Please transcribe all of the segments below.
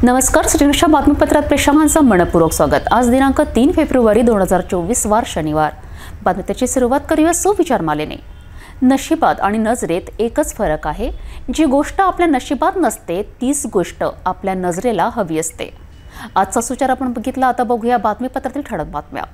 नमस्कार, श्रीनिशा बातमीपत्रात प्रेक्षकांचं मनपूर्वक स्वागत। आज दिनांक 3 फेब्रुवारी 2024 वार शनिवार। बातमीची सुरुवात करूया सुविचारमालेने। नशिबात आणि नजरेत एकच फरक आहे। जी गोष्ट आपल्या नशिबात नसते तीच गोष्ट आपल्या नजरेला हवी असते। आजचा सुविचार आपण बघितला। आता बघूया बातमीपत्रातील ठळक बातम्या।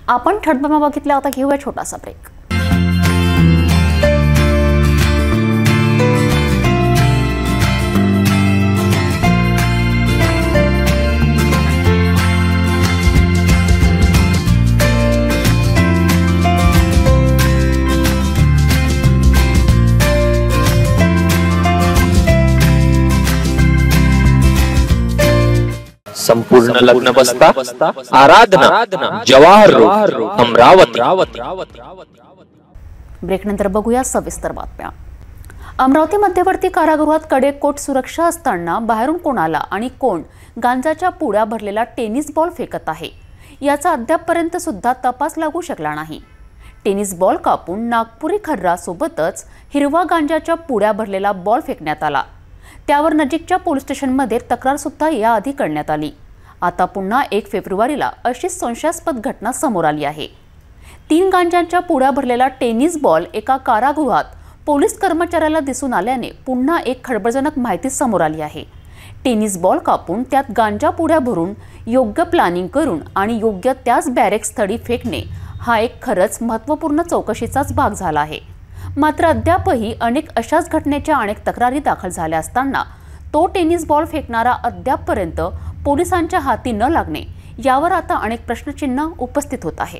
आपण ठळक बघितल्या। आता घेऊया छोटासा ब्रेक। संपूर्ण लग्न बसता आराधना जवाहर रोड अमरावती। ब्रेक नंतर बघूया सविस्तर बातम्या। अमरावती मध्यवर्ती कारागृहात कडेकोट सुरक्षा असताना बाहेरून कोणाला आणि कोण गांजाच्या पुड्या भरलेला टेनिस बॉल फेकत आहे याचा अद्यापपर्यंत सुद्धा तपास लागू शकला नाही। टेनिस बॉल कापून नागपुरी खर्रा सोबतच हिरवा गांजाच्या पुड्या भरलेला बॉल फेकण्यात आला। त्यावर नजीकच्या पोलीस स्टेशनमध्ये तक्रार सुद्धा याआधी करण्यात आली। आता पुन्हा 1 फेब्रुवारीला अशी संशयास्पद घटना समोर आली आहे। 3 गांजाच्या पुड्या भरलेला टेनिस बॉल एका कारागृहात पोलीस कर्मचाऱ्याला दिसून आल्याने पुन्हा एक खळबळजनक माहिती समोर आली आहे। टेनिस बॉल कापून त्यात गांजा पुड्या भरून योग्य प्लॅनिंग करून आणि योग्य त्याच बॅरेक स्थळी फेकणे हा एक खरंच महत्त्वपूर्ण चौकशीचाच भाग झाला आहे। मात्र अद्यापही अनेक अशाच घटनेच्या अनेक तक्रारी दाखल झाल्या असताना तो टेनिस बॉल फेकणारा अद्यापपर्यंत पोलिसांच्या हाती न लागणे यावर आता अनेक प्रश्नचिन्ह उपस्थित होत आहे।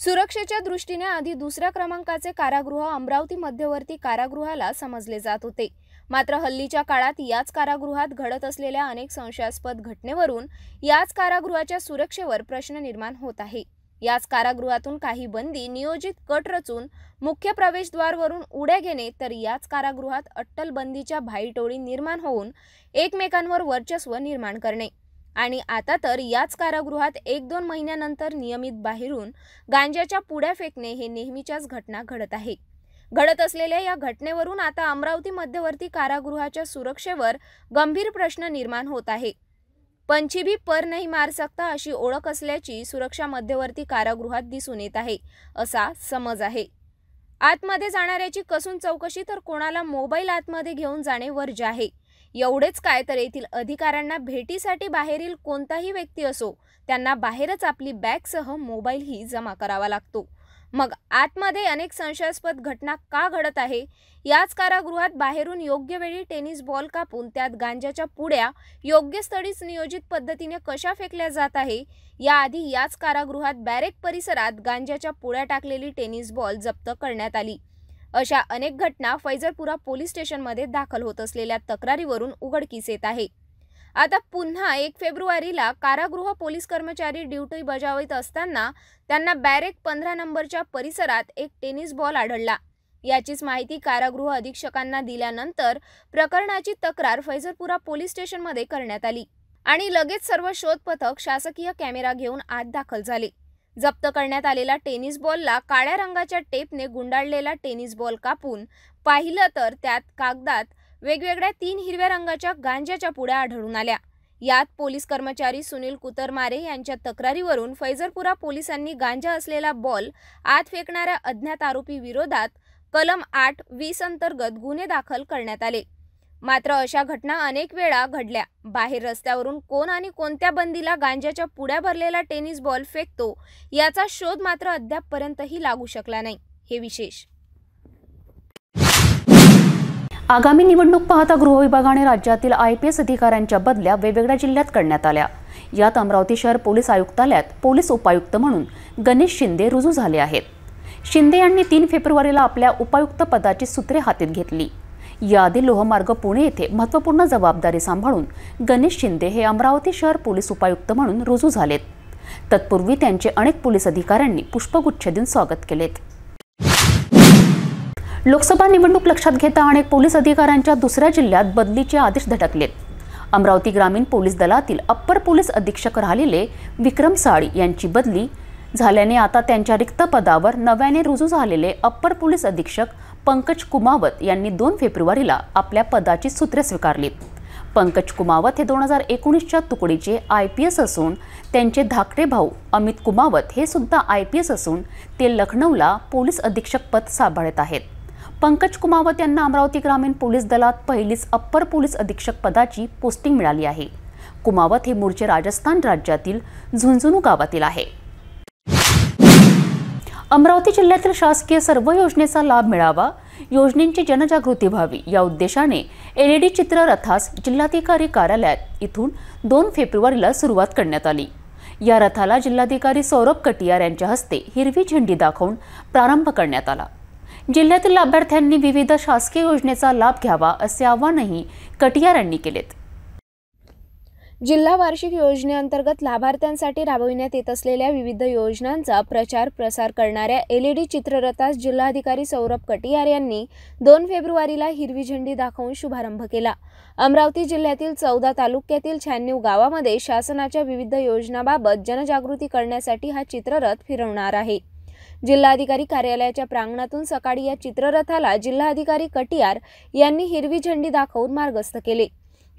सुरक्षेच्या दृष्टीने आधी दुसऱ्या क्रमांकाचे कारागृह अमरावती मध्यवर्ती कारागृहाला समजले जात होते। मात्र हल्लीच्या काळात याच कारागृहात घडत असलेल्या अनेक संशयास्पद घटनेवरून याच कारागृहाच्या सुरक्षेवर प्रश्न निर्माण होत आहे। याच कारागृहातून काही बंदी नियोजित कट रचून मुख्य प्रवेशद्वारवरून उड्या घेणे तर याच कारागृहात अट्टल बंदीच्या भाईटोळी निर्माण होऊन एकमेकांवर वर्चस्व निर्माण करणे आणि आता तर याच कारागृहात 1-2 महिन्यानंतर नियमित बाहेरून गांजाच्या पुड्या फेकणे हे नेहमीच्याच घटना घडत आहे। घडत असलेल्या या घटनेवरून आता अमरावती मध्यवर्ती कारागृहाच्या सुरक्षेवर गंभीर प्रश्न निर्माण होत आहे। पंछी भी पर नहीं मार सकता अशी ओळख असल्याची सुरक्षा मध्यवर्ती कारागृहात दिसून येत आहे असा समज आहे। आतमध्ये जाणाऱ्याची कसून चौकशी तर कोणाला मोबाईल आतमध्ये घेऊन जाणे वर्ज्य आहे। एवढेच काय तर येथील अधिकाऱ्यांना भेटीसाठी बाहेरील कोणताही व्यक्ती असो त्यांना बाहेरच आपली बॅगसह मोबाईलही जमा करावा लागतो। मग आतमध्ये अनेक संशयास्पद घटना का घडत आहे? याच कारागृहात बाहेरून योग्य वेळी टेनिस बॉल कापून त्यात गांजाच्या पुड्या योग्य स्थळीच नियोजित पद्धतीने कशा फेकल्या जात आहे? याआधी याच कारागृहात बॅरेक परिसरात गांजाच्या पुड्या टाकलेली टेनिस बॉल जप्त करण्यात आली। अशा अनेक घटना फैजलपुरा पोलीस स्टेशनमध्ये दाखल होत असलेल्या तक्रारीवरून उघडकीस येत आहे। आता पुन्हा 1 फेब्रुवारीला कारागृह पोलीस कर्मचारी ड्युटी बजावत असताना त्यांना बॅरेक 15 नंबरच्या परिसरात एक टेनिस बॉल आढळला। याचीच माहिती कारागृह अधीक्षकांना दिल्यानंतर प्रकरणाची तक्रार फैजलपुरा पोलीस स्टेशनमध्ये करण्यात आली आणि लगेच सर्व शोध पथक शासकीय कॅमेरा घेऊन आत दाखल झाले। जप्त करण्यात आलेला टेनिस बॉलला काळ्या रंगाच्या टेपने गुंडाळलेला टेनिस बॉल कापून पाहिलं तर त्यात कागदात वेगवेगळ्या 3 हिरव्या रंगाच्या गांजाच्या पुड्या आढळून आल्या। यात पोलीस कर्मचारी सुनील कुतरमारे यांच्या तक्रारीवरून फैजलपुरा पोलिसांनी गांजा असलेला बॉल आत फेकणाऱ्या अज्ञात आरोपी विरोधात कलम 8-20 अंतर्गत गुन्हे दाखल करण्यात आले। मात्र अशा घटना अनेक वेळा घडल्या। बाहेर रस्त्यावरून कोण आणि कोणत्या बंदीला गांजाच्या पुड्या भरलेला टेनिस बॉल फेकतो याचा शोध मात्र अद्यापपर्यंतही लागू शकला नाही। हे विशेष। आगामी निवडणूक पाहता गृह विभागाने राज्यातील IPS अधिकाऱ्यांच्या बदल्या वेगवेगळ्या जिल्ह्यात करण्यात आल्या। यात अमरावती शहर पोलीस आयुक्तालयात पोलीस उपायुक्त म्हणून गणेश शिंदे रुजू झाले आहेत. शिंदे यांनी 3 फेब्रुवारीला आपल्या उपायुक्त पदाची सूत्रे हातात घेतली. याआधी लोहमार्ग पुणे येथे महत्त्वपूर्ण जबाबदारी सांभाळून गणेश शिंदे हे अमरावती शहर पोलीस उपायुक्त म्हणून रुजू झालेत. तत्पूर्वी त्यांचे अनेक पोलीस अधिकाऱ्यांनी पुष्पगुच्छ देऊन स्वागत केलेत. लोकसभा निवडणूक लक्षात घेता अनेक पोलीस अधिकाऱ्यांच्या दुसऱ्या जिल्ह्यात बदलीचे आदेश धडकलेत. अमरावती ग्रामीण पोलीस दलातील अप्पर पोलीस अधीक्षक राहिलेले विक्रम साळी यांची बदली झाल्याने आता त्यांच्या रिक्त पदावर नव्याने रुजू झालेले अप्पर पोलीस अधीक्षक पंकज कुमावत यांनी 2 फेब्रुवारीला आपल्या पदाची सूत्रे स्वीकारली. पंकज कुमावत हे 2019च्या तुकडीचे IPS असून त्यांचे धाकटे भाऊ अमित कुमावत हे सुद्धा IPS असून ते लखनौला पोलीस अधीक्षक पद सांभाळत आहेत. पंकज कुमावत यांना अमरावती ग्रामीण पोलीस दलात पहिलीच अप्पर पोलीस अधीक्षक पदाची पोस्टिंग मिळाली आहे. कुमावत हे मूळचे राजस्थान राज्यातील झुंझुनू गावातील आहे. अमरावती जिल्ह्यातील शासकीय सर्व योजनेचा लाभ मिळावा, योजनेची जनजागृती व्हावी या उद्देशाने LED चित्ररथास जिल्हाधिकारी कार्यालयात इथून 2 फेब्रुवारीला सुरुवात करण्यात आली. या रथाला जिल्हाधिकारी सौरभ कटियार यांच्या हस्ते हिरवी झेंडी दाखवून प्रारंभ करण्यात आला. जिल्ह्यातील लाभार्थ्यांनी विविध शासकीय योजनेचा लाभ घ्यावा असे आवाहनही कटियार यांनी केलेत. जिल्हा वार्षिक योजनेअंतर्गत लाभार्थ्यांसाठी राबविण्यात येत असलेल्या विविध योजनांचा प्रचार प्रसार करणाऱ्या LED चित्ररथास जिल्हाधिकारी सौरभ कटियार यांनी 2 फेब्रुवारीला हिरवी झेंडी दाखवून शुभारंभ केला. अमरावती जिल्ह्यातील 14 तालुक्यातील 96 गावामध्ये शासनाच्या विविध योजनांबाबत जनजागृती करण्यासाठी हा चित्ररथ फिरवणार आहे. जिल्हाधिकारी कार्यालयाच्या प्रांगणातून सकाळी या चित्ररथाला जिल्हाधिकारी कटियार यांनी हिरवी झेंडी दाखवून मार्गस्थ केले.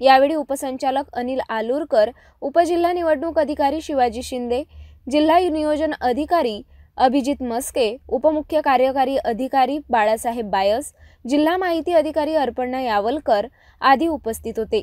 यावेळी उपसंचालक अनिल आलूरकर, उपजिल्हा निवडणूक अधिकारी शिवाजी शिंदे, जिल्हा नियोजन अधिकारी अभिजित मस्के, उपमुख्य कार्यकारी अधिकारी बाळासाहेब बायस, जिल्हा माहिती अधिकारी अर्पणा यावलकर आदी उपस्थित होते.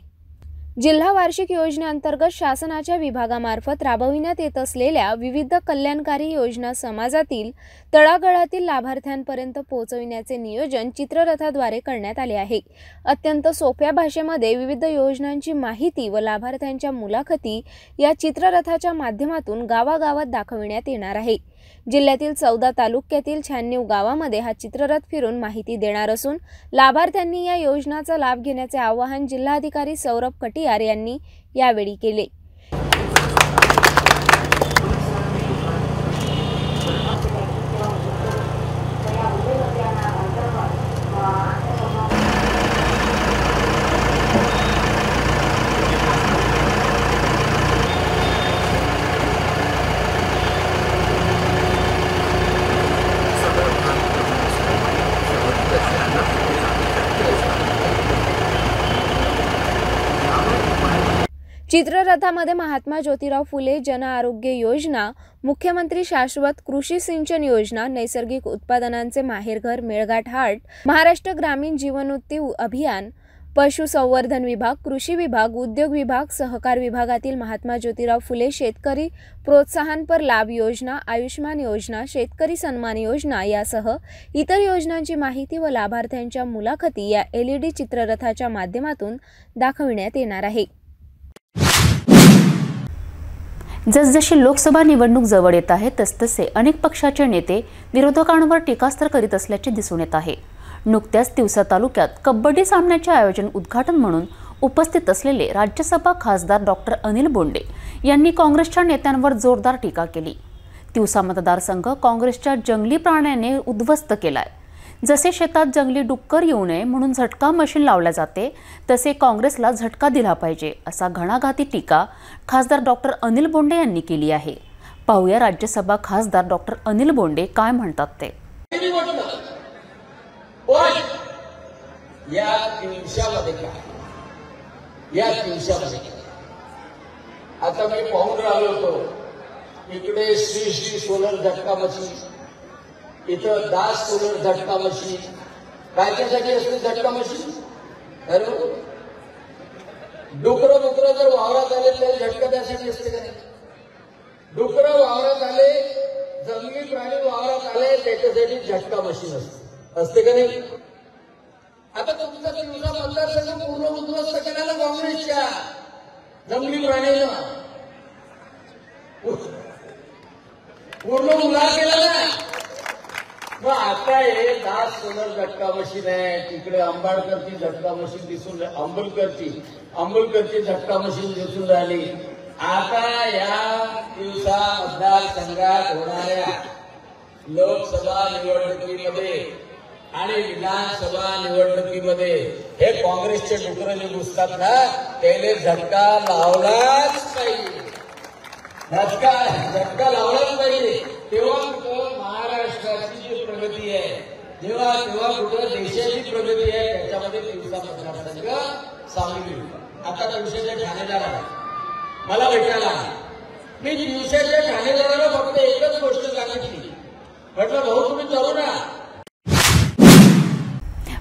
जिल्हा वार्षिक योजनेअंतर्गत शासनाच्या विभागामार्फत राबविण्यात येत असलेल्या विविध कल्याणकारी योजना समाजातील तळागाळातील लाभार्थ्यांपर्यंत पोहोचविण्याचे नियोजन चित्ररथाद्वारे करण्यात आले आहे. अत्यंत सोप्या भाषेमध्ये विविध योजनांची माहिती व लाभार्थ्यांच्या मुलाखती या चित्ररथाच्या माध्यमातून गावागावात दाखविण्यात येणार आहे. जिल्ह्यातील 14 तालुक्यातील 96 गावामध्ये हा चित्ररथ फिरून माहिती देणार असून लाभार्थ्यांनी या योजनाचा लाभ घेण्याचे आवाहन जिल्हाधिकारी सौरभ कटियार यांनी यावेळी केले. चित्ररथामध्ये महात्मा ज्योतिराव फुले जन आरोग्य योजना, मुख्यमंत्री शाश्वत कृषी सिंचन योजना, नैसर्गिक उत्पादनांचे माहेरघर मेळघाट हाट, महाराष्ट्र ग्रामीण जीवनोन्नती अभियान, पशुसंवर्धन विभाग, कृषी विभाग, उद्योग विभाग, सहकार विभागातील महात्मा ज्योतिराव फुले शेतकरी प्रोत्साहनपर लाभ योजना, आयुष्मान योजना, शेतकरी सन्मान योजना यासह इतर योजनांची माहिती व लाभार्थ्यांच्या मुलाखती या LED चित्ररथाच्या माध्यमातून दाखविण्यात येणार आहे. जसजशी लोकसभा निवडणूक जवळ येत आहे तसतसे अनेक पक्षाचे नेते विरोधकांवर टीकास्त्र करीत असल्याचे दिसून येत आहे. नुकत्याच तिवसा तालुक्यात कबड्डी सामन्याचे आयोजन उद्घाटन म्हणून उपस्थित असलेले राज्यसभा खासदार डॉक्टर अनिल बोंडे यांनी काँग्रेसच्या नेत्यांवर जोरदार टीका केली. तिवसा मतदारसंघ काँग्रेसच्या जंगली प्राण्याने उद्ध्वस्त केलाय. जसे शेतात जंगली डुक्कर येऊ नये म्हणून झटका मशीन लावल्या जाते तसे काँग्रेसला झटका दिला पाहिजे असा घणाघाती टीका खासदार डॉक्टर अनिल बोंडे यांनी केली आहे. पाहूया राज्यसभा खासदार डॉक्टर अनिल बोंडे काय म्हणतात ते. आता मी पाहून राहिलो होतो इकडे श्री सोलर झटका मशीन, इथं दास सोलर झटका मशीन. कायच्यासाठी असते झटका मशीन? डुकर जर वावरात आले तर झटका त्यासाठी असते का नाही? डुकर वावरात आले, जंगली प्राणी वावरात आले त्याच्यासाठी झटका मशीन असते का नाही? आता तुमचा तिवसा मतदारसंघ पूर्ण उद्ध्वस्त केला काँग्रेसच्या जंगली प्राण्यांना. पूर्ण उल्हास केला ना. मग आता हे 10 सोलर झटका मशीन आहे, तिकडे आंबाडकरची झटका मशीन दिसून, अंबुलकरची झटका मशीन दिसून राहिली. आता या दिवसा मतदारसंघात होणाऱ्या लोकसभा निवडणुकीमध्ये आणि विधानसभा निवडणुकीमध्ये हे काँग्रेसचे डुकरं जे घुसतात ना, त्याने झटका लावलाच पाहिजे. झटका लावलाच पाहिजे. तेव्हा कुठं महाराष्ट्राची जी प्रगती आहे, तेव्हा कुठं देशाची प्रगती आहे, त्याच्यामध्ये दिवसा मतदारसंघ सामील होईल. आता दिवसाच्या ठाणेदाराला मला भेटायला, मी दिवसाच्या ठाणेदाराला फक्त एकच गोष्ट सांगितली, म्हटलं भाऊ तुम्ही तरुण आहात.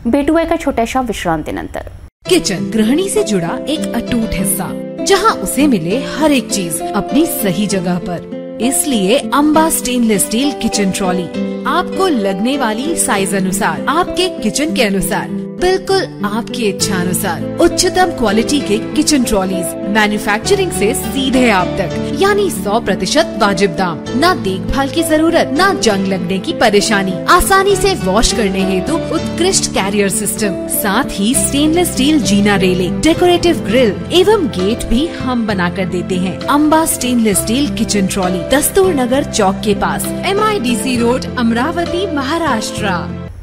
भेटूया एका छोट्याशा विश्रांतीनंतर. किचन गृहिणी से जुड़ा एक अटूट हिस्सा, जहां उसे मिले हर एक चीज अपनी सही जगह पर. इसलिए Amba stainless steel kitchen trolley आपको लगने वाली साइज अनुसार, आपके किचन के अनुसार, बिल्कुल आपकी इच्छा अनुसार उच्चतम क्वालिटी के किचन ट्रॉलीज मैन्युफैक्चरिंग से सीधे आप तक, यानी 100% वाजिब दाम, ना देखभाल की जरूरत, ना जंग लगने की परेशानी, आसानी से वॉश करने हेतु उत्कृष्ट कैरियर सिस्टम, साथ ही स्टेनलेस स्टील जीना रेलिंग, डेकोरेटिव ग्रिल एवं गेट भी हम बना कर देते हैं. Amba stainless steel kitchen trolley, Dastur Nagar चौक के पास, MIDC रोड, अमरावती, महाराष्ट्र.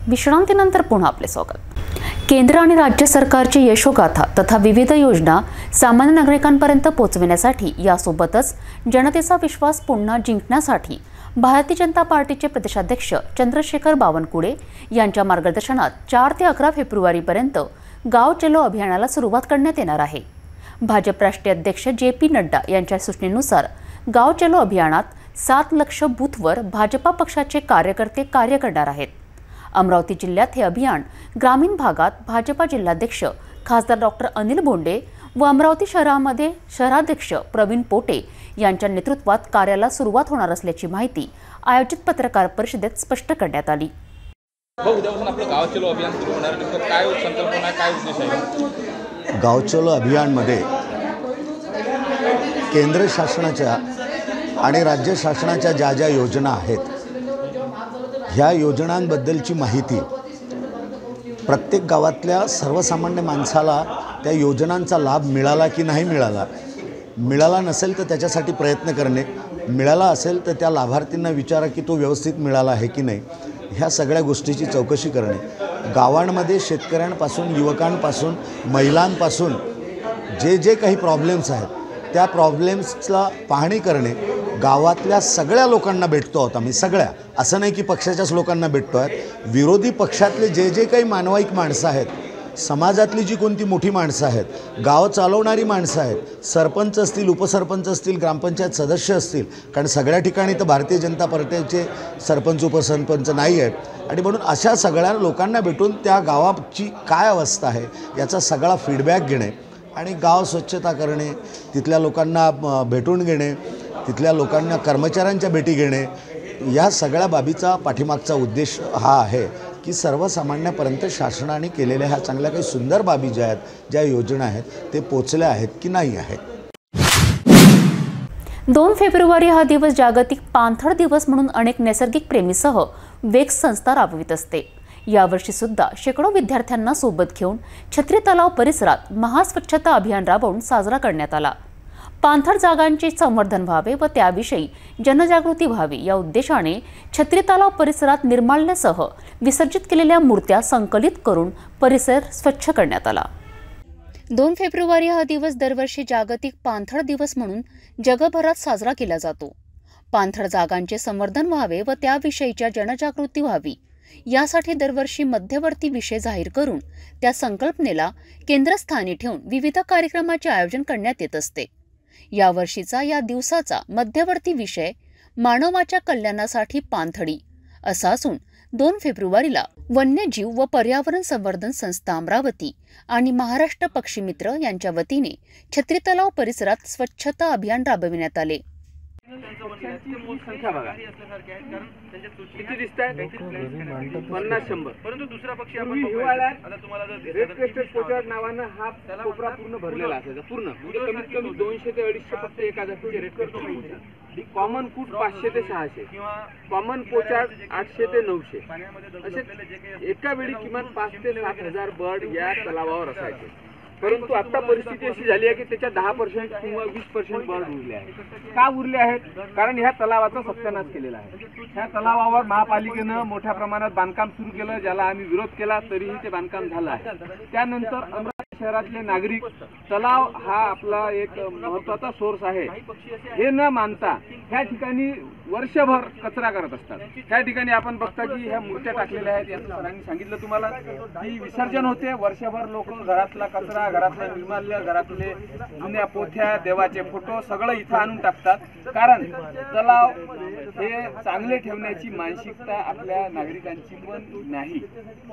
विश्रांतीनंतर पुन्हा आपले स्वागत. केंद्र आणि राज्य सरकारची यशोगाथा तथा विविध योजना सामान्य नागरिकांपर्यंत पोहोचविण्यासाठी, यासोबतच जनतेचा विश्वास पुन्हा जिंकण्यासाठी भारतीय जनता पार्टीचे प्रदेशाध्यक्ष चंद्रशेखर बावनकुळे यांच्या मार्गदर्शनात 4 ते 11 फेब्रुवारीपर्यंत गाव चलो अभियानाला सुरुवात करण्यात येणार आहे. भाजप राष्ट्रीय अध्यक्ष JP नड्डा यांच्या सूचनेनुसार गाव चलो अभियानात 7 लाख बूथवर भाजपा पक्षाचे कार्यकर्ते कार्य करणार आहेत. अमरावती जिल्ह्यात हे अभियान ग्रामीण भागात भाजपा जिल्हाध्यक्ष खासदार डॉक्टर अनिल बोंडे व अमरावती शहरामध्ये शहराध्यक्ष प्रवीण पोटे यांच्या नेतृत्वात कार्याला सुरुवात होणार असल्याची माहिती आयोजित पत्रकार परिषदेत स्पष्ट करण्यात आली. उद्यापासून आपलं गाव चलो अभियान सुरू होणार, नेमकं काय संकल्पना, काय उद्देश आहे? गाव चलो अभियानमध्ये केंद्र शासनाच्या आणि राज्य शासनाच्या ज्या ज्या योजना आहेत, ह्या योजनांबद्दलची माहिती प्रत्येक गावातल्या सर्वसामान्य माणसाला त्या योजनांचा लाभ मिळाला की नाही मिळाला, मिळाला नसेल तर त्याच्यासाठी प्रयत्न करणे, मिळाला असेल तर त्या लाभार्थींना विचारा की तो व्यवस्थित मिळाला आहे की नाही, ह्या सगळ्या गोष्टीची चौकशी करणे, गावांमध्ये शेतकऱ्यांपासून, युवकांपासून, महिलांपासून जे काही प्रॉब्लेम्स आहेत त्या प्रॉब्लेम्सला पाहणी करणे. गावातल्या सगळ्या लोकांना भेटतो आहोत आम्ही, सगळ्या, असं नाही की पक्षाच्याच लोकांना भेटतो आहे. विरोधी पक्षातले जे काही मानवाईक माणसं आहेत, समाजातली जी कोणती मोठी माणसं आहेत, गाव चालवणारी माणसं आहेत, सरपंच असतील, उपसरपंच असतील, ग्रामपंचायत सदस्य असतील, कारण सगळ्या ठिकाणी तर भारतीय जनता पार्टीचे सरपंच उपसरपंच नाही आहेत, आणि म्हणून अशा सगळ्या लोकांना भेटून त्या गावाची काय अवस्था आहे याचा सगळा फीडबॅक घेणे आणि गाव स्वच्छता करणे, तिथल्या लोकांना भेटून घेणे, तिथल्या लोकांना कर्मचाऱ्यांच्या भेटी घेणे, या सगळ्या बाबीचा पाठीमागचा उद्देश हा आहे की सर्वसामान्यापर्यंत शासनाने केलेल्या ह्या चांगल्या काही सुंदर बाबी ज्या आहेत, ज्या योजना आहेत, ते पोचल्या आहेत की नाही आहेत. 2 फेब्रुवारी हा दिवस जागतिक पाणथळ दिवस म्हणून अनेक नैसर्गिक प्रेमीसह वेक्स संस्था राबवित असते. यावर्षी सुद्धा शेकडो विद्यार्थ्यांना सोबत घेऊन छत्री तलाव परिसरात महास्वच्छता अभियान राबवून साजरा करण्यात आला. पाणथळ जागांचे संवर्धन व्हावे व त्याविषयी जनजागृती व्हावी या उद्देशाने छत्री तलाव परिसरात निर्माल्यासह विसर्जित केलेल्या मूर्त्या संकलित करून परिसर स्वच्छ करण्यात आला. 2 फेब्रुवारी हा दिवस दरवर्षी जागतिक पाणथळ दिवस म्हणून जगभरात साजरा केला जातो. पाणथळ जागांचे संवर्धन व्हावे व त्याविषयीच्या जनजागृती व्हावी यासाठी दरवर्षी मध्यवर्ती विषय जाहीर करून त्या संकल्पनेला केंद्रस्थानी ठेवून विविध कार्यक्रमाचे आयोजन करण्यात येत असते. यावर्षीचा या दिवसाचा मध्यवर्ती विषय मानवाच्या कल्याणासाठी पाणथळी असा असून 2 फेब्रुवारीला वन्यजीव व पर्यावरण संवर्धन संस्था अमरावती आणि महाराष्ट्र पक्षी मित्र यांच्या वतीने छत्री तलाव परिसरात स्वच्छता अभियान राबविण्यात आले. संख्या बघा किती दिसत आहे 50-100. परंतु दुसरा पक्षी आपण हिवाळ्यात रेड क्रेस्टेड पोचार्ड नावानं हा कोपरा पूर्ण भरलेला असायचा. पूर्ण म्हणजे कमीत कमी 200 ते 250 फक्त एका जातीचे रेड क्रेस्टेड. कॉमन कूट 500 ते 600, कॉमन पोचार्ड 800 ते 900 असे एका वेळी किमान 5 ते 7 हजार बर्ड या तलावावर असायचे. परंतु आता परिस्थिती अशी झाली आहे की त्याच्या 10% किंवा 20% बर्ड उरले आहेत. का उरले आहेत? कारण ह्या तलावाचा सत्यानाश केलेला आहे. ह्या तलावावर महापालिकेनं मोठ्या प्रमाणात बांधकाम सुरू केलं, ज्याला आम्ही विरोध केला, तरीही ते बांधकाम झालं आहे. त्यानंतर अमरावती शहरातले नागरिक तलाव हा आपला एक महत्त्वाचा सोर्स आहे हे न मानता ह्या ठिकाणी वर्षभर कचरा करत असतात. ह्या ठिकाणी आपण बघता की ह्या मूर्त्या टाकलेल्या आहेत. याचं सरांनी सांगितलं तुम्हाला की विसर्जन होते. वर्षभर लोक घरातला कचरा, घरातलं निर्माल्य, घरातले जुन्या पोथ्या, देवाचे फोटो सगळं इथं आणून टाकतात. कारण तलाव हे चांगले ठेवण्याची मानसिकता आपल्या नागरिकांची पण नाही.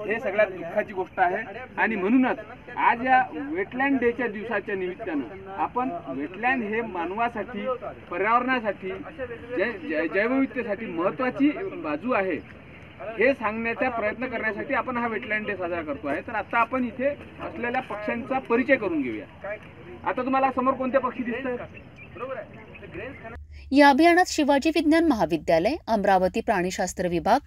हे सगळ्यात दुःखाची गोष्ट आहे. आणि म्हणूनच आज या वेटलँड डेच्या दिवसाच्या निमित्तानं आपण वेटलँड हे मानवासाठी, पर्यावरणासाठी, जैवविविधतेसाठी महत्त्वाची बाजू आहे हे सांगण्याचा प्रयत्न करण्यासाठी आपण हा वेटलँड डे साजरा करतो आहे. तर आता आपण इथे असलेल्या पक्ष्यांचा परिचय करून घेऊया. आता तुम्हाला समोर कोणते पक्षी दिसतात? या अभियानात शिवाजी विज्ञान महाविद्यालय, अमरावती प्राणीशास्त्र विभाग,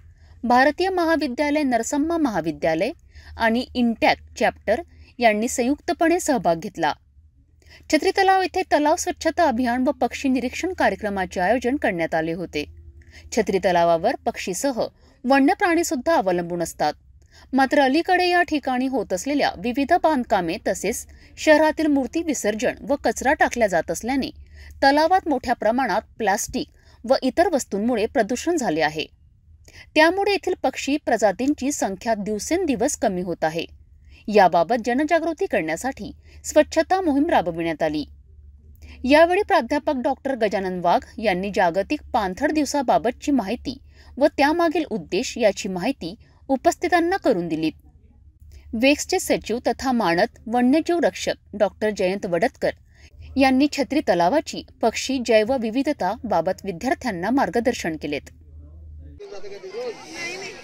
भारतीय महाविद्यालय, नरसम्मा महाविद्यालय आणि इंटॅक चॅप्टर यांनी संयुक्तपणे सहभाग घेतला. छत्री तलाव येथे तलाव स्वच्छता अभियान व पक्षी निरीक्षण कार्यक्रमाचे आयोजन करण्यात आले होते. छत्री तलावावर पक्षीसह वन्य प्राणी सुद्धा अवलंबून असतात. मात्र अलीकडे या ठिकाणी होत असलेल्या विविध बांधकामे तसेच शहरातील मूर्ती विसर्जन व कचरा टाकला जात असल्याने तलावात मोठ्या प्रमाणात प्लास्टिक व इतर वस्तूंमुळे प्रदूषण झाले आहे. त्यामुळे येथील पक्षी प्रजातींची संख्या दिवसेंदिवस कमी होत आहे. याबाबत जनजागृती करण्यासाठी स्वच्छता मोहीम राबविण्यात आली. यावेळी प्राध्यापक डॉक्टर गजानन वाघ यांनी जागतिक पाणथळ दिवसाबाबतची माहिती व त्यामागील उद्देश याची माहिती उपस्थितांना करून दिली. वेक्सचे सचिव तथा मानद वन्यजीव रक्षक डॉक्टर जयंत वडतकर यांनी छत्री तलावाची पक्षी जैव विविधता बाबत विद्यार्थ्यांना मार्गदर्शन केलेत.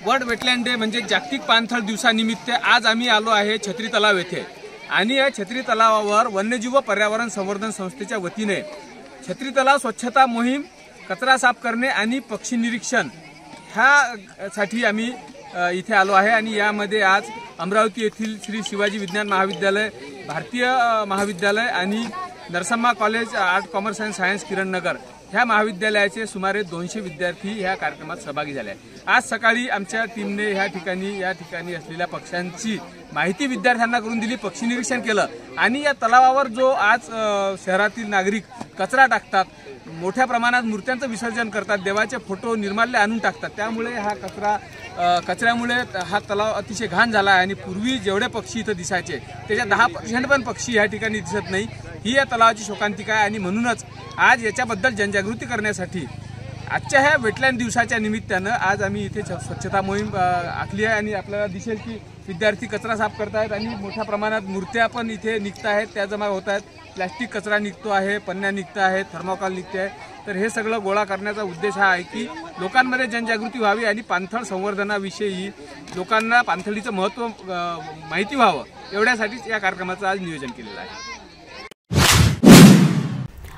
वर्ल्ड वेटलँड डे म्हणजे जागतिक पाणथळ दिवसानिमित्त आज आम्ही आलो आहे छत्री तलाव येथे. आणि या छत्री तलावावर वन्यजीव व पर्यावरण संवर्धन संस्थेच्या वतीने छत्री तलाव स्वच्छता मोहीम, कचरा साफ करणे आणि पक्षी निरीक्षण ह्यासाठी आम्ही इथे आलो आहे. आणि यामध्ये आज अमरावती येथील श्री शिवाजी विज्ञान महाविद्यालय, भारतीय महाविद्यालय आणि Narsamma college art, commerce and science Kirannagar ह्या महाविद्यालयाचे सुमारे 200 विद्यार्थी ह्या कार्यक्रमात सहभागी झाले. आज सकाळी आमच्या टीमने या ठिकाणी असलेल्या पक्ष्यांची माहिती विद्यार्थ्यांना करून दिली, पक्षी निरीक्षण केलं. आणि या तलावावर जो आज शहरातील नागरिक कचरा टाकतात, मोठ्या प्रमाणात मूर्त्यांचं विसर्जन करतात, देवाचे फोटो, निर्माल्य आणून टाकतात, त्यामुळे हा कचऱ्यामुळे हा तलाव अतिशय घाण झाला आहे. आणि पूर्वी जेवढे पक्षी इथं दिसायचे त्याच्या 10% पण पक्षी या ठिकाणी दिसत नाही. ही या तलावाची शोकांतिका आहे. आणि म्हणूनच आज याच्याबद्दल जनजागृती करण्यासाठी आजच्या ह्या वेटलँड दिवसाच्या निमित्तानं आज आम्ही इथे स्वच्छता मोहीम आखली आहे. आणि आपल्याला दिसेल की विद्यार्थी कचरा साफ करत आहेत आणि मोठ्या प्रमाणात मूर्त्या पण इथे निघत आहेत, त्या जमा होत आहेत. प्लॅस्टिक कचरा निघतो आहे, पन्न्या निघत आहेत, थर्मोकॉल निघते आहे. तर हे सगळं गोळा करण्याचा उद्देश हा आहे की लोकांमध्ये जनजागृती व्हावी आणि पाणथळ संवर्धनाविषयी लोकांना पाणथळीचं महत्त्व माहिती व्हावं, एवढ्यासाठीच या कार्यक्रमाचं आज नियोजन केलेलं आहे.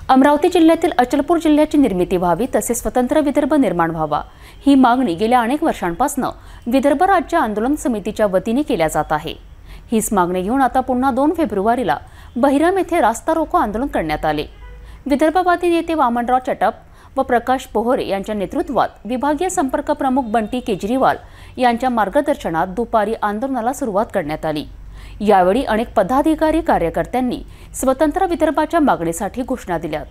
अमरावती जिल्ह्यातील अचलपूर जिल्ह्याची निर्मिती व्हावी तसेच स्वतंत्र विदर्भ निर्माण व्हावा ही मागणी गेल्या अनेक वर्षांपासून विदर्भ राज्य आंदोलन समितीच्या वतीने केल्या जात आहे. हीच मागणी घेऊन आता पुन्हा 2 फेब्रुवारीला बहिरम येथे रास्ता रोको आंदोलन करण्यात आले. विदर्भवादी नेते वामनराव चटप व प्रकाश पोहरे यांच्या नेतृत्वात विभागीय संपर्क प्रमुख बंटी केजरीवाल यांच्या मार्गदर्शनात दुपारी आंदोलनाला सुरुवात करण्यात आली. यावेळी अनेक पदाधिकारी, कार्यकर्त्यांनी स्वतंत्र विदर्भाच्या मागणीसाठी घोषणा दिल्यात.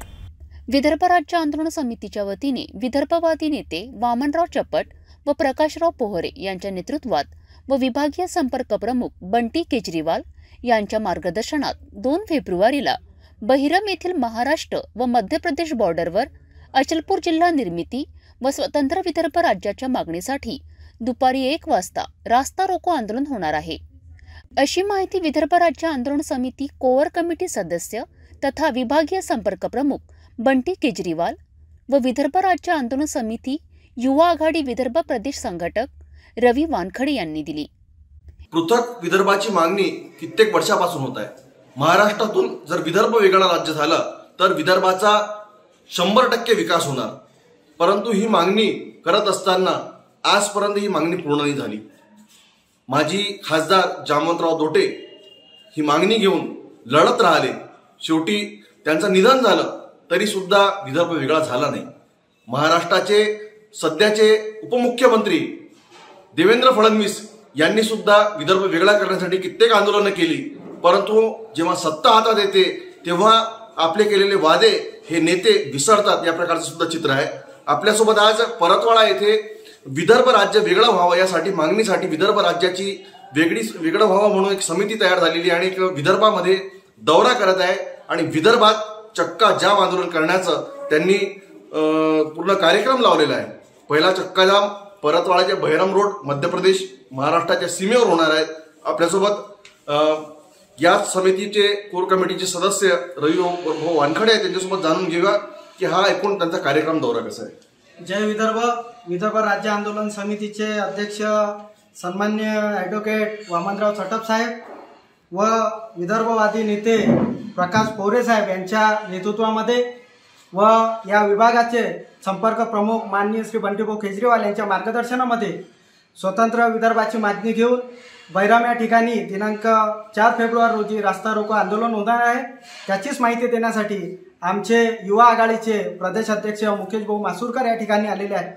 विदर्भ राज्य आंदोलन समितीच्या वतीने विदर्भवादी नेते वामनराव चपट व प्रकाशराव पोहरे यांच्या नेतृत्वात व विभागीय संपर्क प्रमुख बंटी केजरीवाल यांच्या मार्गदर्शनात 2 फेब्रुवारीला बहिरम येथील महाराष्ट्र व मध्य प्रदेश बॉर्डरवर अचलपूर जिल्हा निर्मिती व स्वतंत्र विदर्भ राज्याच्या मागणीसाठी दुपारी 1 वाजता रास्ता रोको आंदोलन होणार आहे, अशी माहिती विदर्भ राज्य आंदोलन समिती कोअर कमिटी सदस्य तथा विभागीय संपर्क प्रमुख बंटी केजरीवाल व विदर्भ राज्य आंदोलन समिती युवा आघाडी विदर्भ प्रदेश संघटक रवी वानखडे यांनी दिली। पृथक विदर्भाची मागणी कित्येक वर्षापासून होत आहे। महाराष्ट्रातून जर विदर्भ वेगळा राज्य झाला तर विदर्भाचा 100% विकास होणार, परंतु ही मागणी करत असताना आजपर्यंत ही मागणी पूर्ण नाही झाली। माजी खासदार जामवंतराव दोटे ही मागणी घेऊन लढत राहिले, शेवटी त्यांचं निधन झालं तरी सुद्धा विदर्भ वेगळा झाला नाही। महाराष्ट्राचे सध्याचे उपमुख्यमंत्री देवेंद्र फडणवीस यांनी सुद्धा विदर्भ वेगळा करण्यासाठी कित्येक आंदोलनं केली, परंतु जेव्हा सत्ता हातात येते तेव्हा आपले केलेले वादे हे नेते विसरतात। या प्रकारचं सुद्धा चित्र आहे। आपल्यासोबत आज परतवाडा येथे विदर्भ राज्य वेगळं व्हावं यासाठी मागणीसाठी विदर्भ राज्याची वेगळं व्हावं म्हणून एक समिती तयार झालेली आणि विदर्भामध्ये दौरा करत आहे आणि विदर्भात चक्का जाम आंदोलन करण्याचं त्यांनी पूर्ण कार्यक्रम लावलेला आहे। पहिला चक्का जाम परतवाडाच्या बहिरम रोड मध्य प्रदेश महाराष्ट्राच्या सीमेवर होणार आहे। आपल्यासोबत या समितीचे कोर कमिटीचे सदस्य रवी वानखडे आहेत, त्यांच्यासोबत जाणून घेऊया की हा एकूण त्यांचा कार्यक्रम दौरा कसा आहे। जय विदर्भ राज्य आंदोलन समितीचे अध्यक्ष सन्मान्य ॲडव्होकेट वामनराव चटप साहेब व विदर्भवादी नेते प्रकाश पोरे साहेब यांच्या नेतृत्वामध्ये व या विभागाचे संपर्क प्रमुख माननीय श्री बंटीभाऊ केजरीवाल यांच्या मार्गदर्शनामध्ये स्वतंत्र विदर्भाची मागणी घेऊन बैराम या ठिकाणी दिनांक 4 फेब्रुवारी रोजी रास्ता रोको आंदोलन होणार आहे। त्याचीच माहिती देण्यासाठी आमचे युवा आघाडीचे प्रदेश अध्यक्ष मुकेश भाऊ मासुरकर या ठिकाणी आलेले आहेत।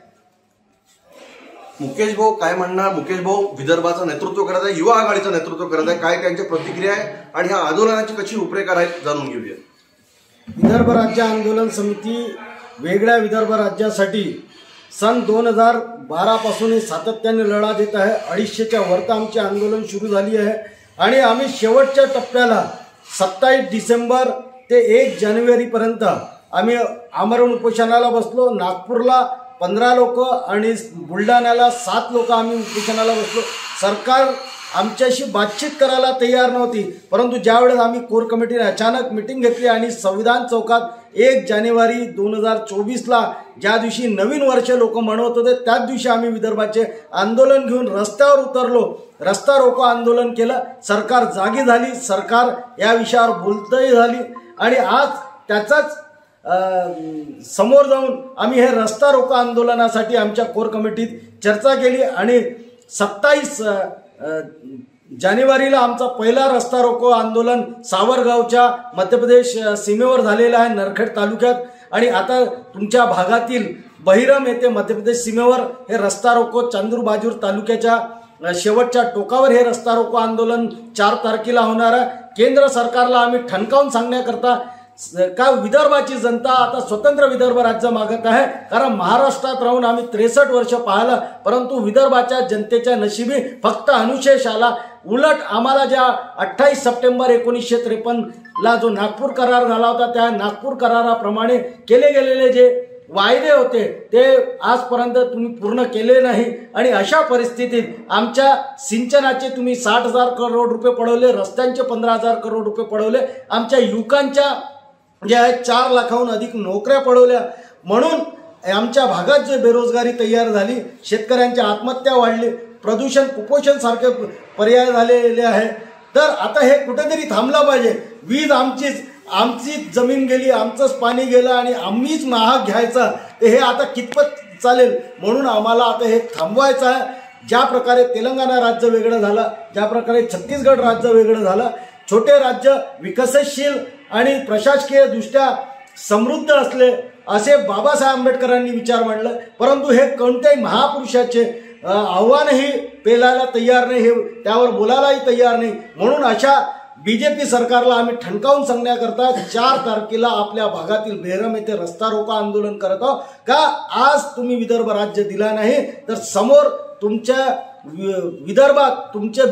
मुकेश भाऊ काय म्हणणार? मुकेश भाऊ विदर्भाचं नेतृत्व करत आहे, युवा आघाडीचं नेतृत्व करत आहे, काय त्यांची प्रतिक्रिया आहे आणि ह्या आंदोलनाची कशी रूपरेखा राहील जाणून घेऊया। विदर्भ राज्य आंदोलन समिती वेगळ्या विदर्भ राज्यासाठी सन 2012 पासून सातत्याने लढा देत आहे। 250च्या वरती आमचे आंदोलन सुरू झाली आहे आणि आम्ही शेवटच्या टप्प्याला 27 डिसेंबर ते 1 जानेवारीपर्यंत आम्ही आमरण उपोषणाला बसलो। नागपूरला 15 लोक आणि बुलढाण्याला 7 लोक आम्ही उपोषणाला बसलो। सरकार आमच्याशी बातचीत करायला तयार नव्हती, परंतु ज्यावेळेस आम्ही कोर कमिटीने अचानक मीटिंग घेतली आणि संविधान चौकात 1 जानेवारी 2024ला ज्या दिवशी नवीन वर्ष लोक मनवत होते त्याच दिवशी आम्ही विदर्भाचे आंदोलन घेऊन रस्त्यावर उतरलो, रस्ता रोको आंदोलन केलं। सरकार जागी झाली, सरकार या विषयावर बोलतही झाली आणि आज त्याचाच समोर जाऊन आम्ही हे रस्ता रोको आंदोलनासाठी आमच्या कोर कमिटीत चर्चा केली आणि 27 जानेवारीला आमचा पहिला रस्ता रोको आंदोलन सावरगावच्या मध्य प्रदेश सीमेवर झालेला आहे नरखेड तालुक्यात आणि आता तुमच्या भागातील बहिरम येथे मध्य प्रदेश सीमेवर हे रस्ता रोको चांदूरबाजूर तालुक्याच्या शेवटच्या टोकावर हे रस्ता रोको आंदोलन 4 तारखेला होणार आहे। केंद्र सरकारला आम्ही ठणकावून सांगण्याकरता का विदर्भाची जनता आता स्वतंत्र विदर्भ राज्य मागत आहे, कारण महाराष्ट्रात राहून आम्ही 63 वर्ष पाहिलं, परंतु विदर्भाच्या जनतेच्या नशिबी फक्त अनुशेष आला। उलट आम्हाला ज्या 28 सप्टेंबर 1953ला जो नागपूर करार झाला होता त्या नागपूर कराराप्रमाणे केले गेलेले जे वायदे होते ते आजपर्यंत तुम्ही पूर्ण केले नाही आणि अशा परिस्थितीत आमच्या सिंचनाचे तुम्ही 60,000 करोड रुपये पडवले, रस्त्यांचे 15,000 करोड रुपये पडवले, आमच्या युवकांच्या जे आहे 4 लाखाहून अधिक नोकऱ्या पडवल्या, म्हणून आमच्या भागात जे बेरोजगारी तयार झाली, शेतकऱ्यांच्या आत्महत्या वाढली, प्रदूषण कुपोषण सारखे पर्याय झालेले आहे। तर आता हे कुठेतरी थांबलं पाहिजे। वीज आमचीच जमीन गेली, आमचंच पाणी गेलं आणि आम्हीच महाग घ्यायचं, हे आता कितपत चालेल? म्हणून आम्हाला आता हे थांबवायचं आहे। ज्या प्रकारे तेलंगणा राज्य वेगळं झालं, ज्या प्रकारे छत्तीसगड राज्य वेगळं झालं, छोटे राज्य विकसनशील आणि प्रशासकीय दृष्ट्या समृद्ध असले असे बाबासाहेब आंबेडकरांनी विचार मांडले, परंतु हे कोणत्याही महापुरुषाचे आव्हानही पेलायला तयार नाही, हे त्यावर बोलायलाही तयार नाही। म्हणून अशा बीजेपी सरकारला आम्ही ठणकावून सांगण्याकरता 4 तारखेला आपल्या भागातील बेरम येथे रस्ता रोको आंदोलन करत आहोत। का आज तुम्ही विदर्भ राज्य दिला नाही तर समोर तुमच्या विदर्भात तुमच्या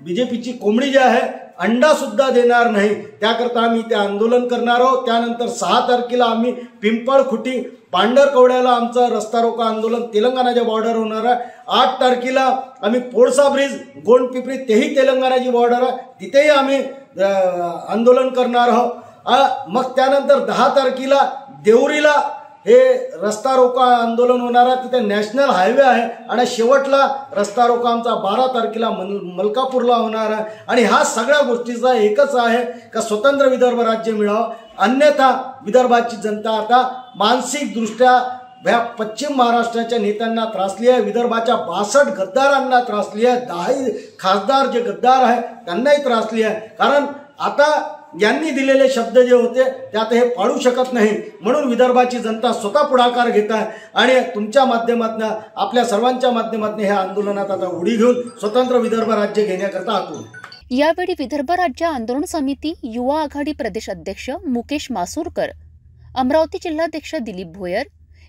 बीजेपीची कोंबडी जी आहे अंडा सुद्धा देणार नाही, त्याकरता आम्ही ते आंदोलन करणार आहोत। त्यानंतर 6 तारखेला आम्ही पिंपळखुटी पांढरकवड्याला आमचा रस्ता रोको आंदोलन तेलंगणाच्या बॉर्डर होणार आहे। 8 तारखेला आम्ही पोळसा ब्रिज गोंडपिपरी तेही तेलंगणाची बॉर्डर आहे, तिथेही आम्ही आंदोलन करणार आहोत। मग त्यानंतर 10 तारखेला देवरीला हे रस्ता रोको आंदोलन होणार आहे, तिथे नॅशनल हायवे आहे आणि शेवटला रस्ता रोको आमचा 12 तारखेला मलकापूरला होणार आहे. आणि ह्या सगळ्या गोष्टीचा एकच आहे का स्वतंत्र विदर्भ राज्य मिळावं, अन्यथा विदर्भाची जनता आता मानसिकदृष्ट्या ह्या पश्चिम महाराष्ट्राच्या नेत्यांना त्रासली आहे, विदर्भाच्या 62 गद्दारांना त्रासली आहे, 10 खासदार जे गद्दार आहे त्यांनाही त्रासली आहे. कारण आता यांनी दिलेले शब्द जे होते त्यात हे पाळू शकत नाही, म्हणून विदर्भाची जनता स्वतः पुढाकार घेत आहे आणि तुमच्या माध्यमातून आपल्या सर्वांच्या माध्यमातून ह्या आंदोलनात आता उडी घेऊन स्वतंत्र विदर्भ राज्य घेण्याकरता आतून. यावेळी विदर्भ राज्य आंदोलन समिती युवा आघाडी प्रदेश अध्यक्ष मुकेश मासूरकर, अमरावती जिल्हाध्यक्ष दिलीप भोयर,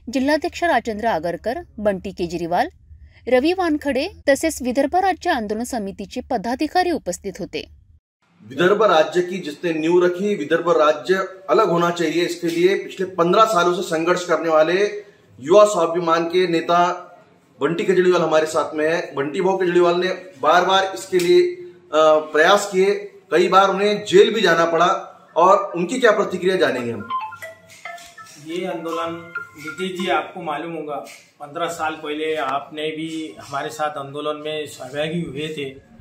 जिल्हाध्यक्ष राजेंद्र आगरकर, बंटी केजरीवाल, रवी वानखडे तसेच विदर्भ राज्य आंदोलन समितीचे पदाधिकारी उपस्थित होते. विदर्भ राज्य की जिसने नींव रखी, विदर्भ राज्य अलग होना चाहिए, इसके लिए पिछले 15 सालों से संघर्ष करने वाले युवा स्वाभिमान के नेता बंटी केजरीवाल हमारे साथ में है. बंटी भाऊ केजरीवाल ने बार बार इसके लिए प्रयास किए, कई बार उन्हें जेल भी जाना पड़ा और उनकी क्या प्रतिक्रिया जानेंगे हम. ये आंदोलन नीतीश जी, आपको मालूम होगा 15 साल पहले आपने भी हमारे साथ आंदोलन में सहभागी हुए थे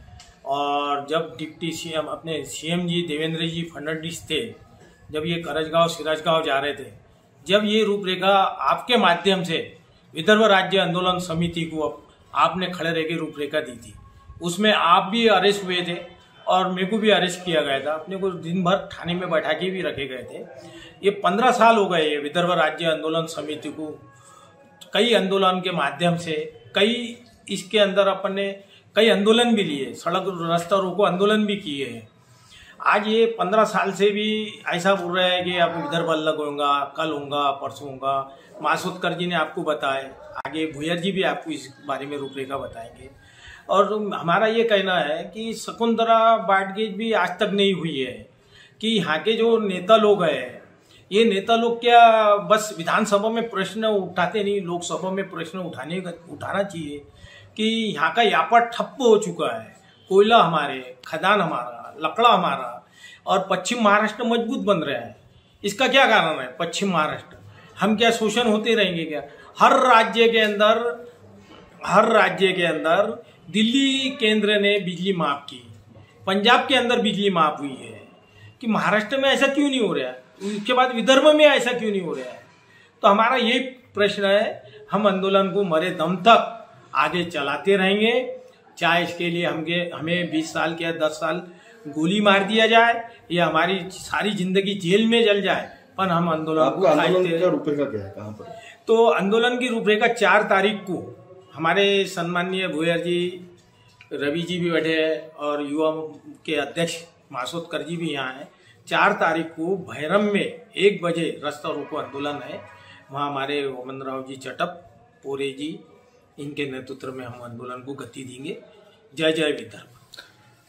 और जब डिप्टी सीएम अपने सीएम जी देवेंद्र जी फडणवीस थे, जब ये करजगांव सिराजगांव जा रहे थे, जब ये रूपरेखा आपके माध्यम से विदर्भ राज्य आंदोलन समिति को आपने खड़े रह के रूपरेखा दी थी, उसमें आप भी अरेस्ट हुए थे और मेरे को भी अरेस्ट किया गया था, अपने को दिन भर थाने में बैठा के भी रखे गए थे. ये 15 साल हो गए विदर्भ राज्य आंदोलन समिति को, कई आंदोलन के माध्यम से कई इसके अंदर अपन ने कई आंदोलन भी लिए, सड़क रास्ता रोको आंदोलन भी किए हैं. आज ये 15 साल से भी ऐसा बोल रहा है कि अब विदर्भ अलग होगा, कल होगा, परसों होगा. मासूदकर जी ने आपको बताया, आगे भुयर जी भी आपको इस बारे में रूपरेखा बताएंगे. और हमारा ये कहना है कि शकुंतला बाटगेज भी आज तक नहीं हुई है कि यहाँ के जो नेता लोग हैं, ये नेता लोग क्या बस विधानसभा में प्रश्न उठाते नहीं, लोकसभा में प्रश्न उठाना चाहिए कि यहाँ का व्यापार ठप्प हो चुका है. कोयला हमारे, खदान हमारा, लकड़ा हमारा और पश्चिम महाराष्ट्र मजबूत बन रहा है. इसका क्या कारण है? पश्चिम महाराष्ट्र. हम क्या शोषण होते रहेंगे क्या? हर राज्य के अंदर दिल्ली केंद्र ने बिजली माफ की, पंजाब के अंदर बिजली माफ हुई है, कि महाराष्ट्र में ऐसा क्यों नहीं हो रहा है? उसके बाद विदर्भ में ऐसा क्यों नहीं हो रहा है? तो हमारा ये प्रश्न है, हम आंदोलन को मरे दम तक आगे चलाते रहेंगे, चाहे इसके लिए हमें 20 साल या 10 साल गोली मार दिया जाए या हमारी सारी जिंदगी जेल में जल जाए, पर हम आंदोलन को रूपरेखा क्या है, कहाँ पर? तो आंदोलन की रूपरेखा 4 तारीख को हमारे सम्माननीय भोयर जी, रवि जी भी बैठे हैं और युवा के अध्यक्ष मासूदकर जी भी यहाँ हैं. 4 तारीख को भैरम में 1 बजे रास्ता रोको आंदोलन है. वहाँ हमारे वामनराव जी चटप, पोरे जी, इनके नेतृत्व में हम आंदोलन को गति देंगे. जय जय विदर्भ.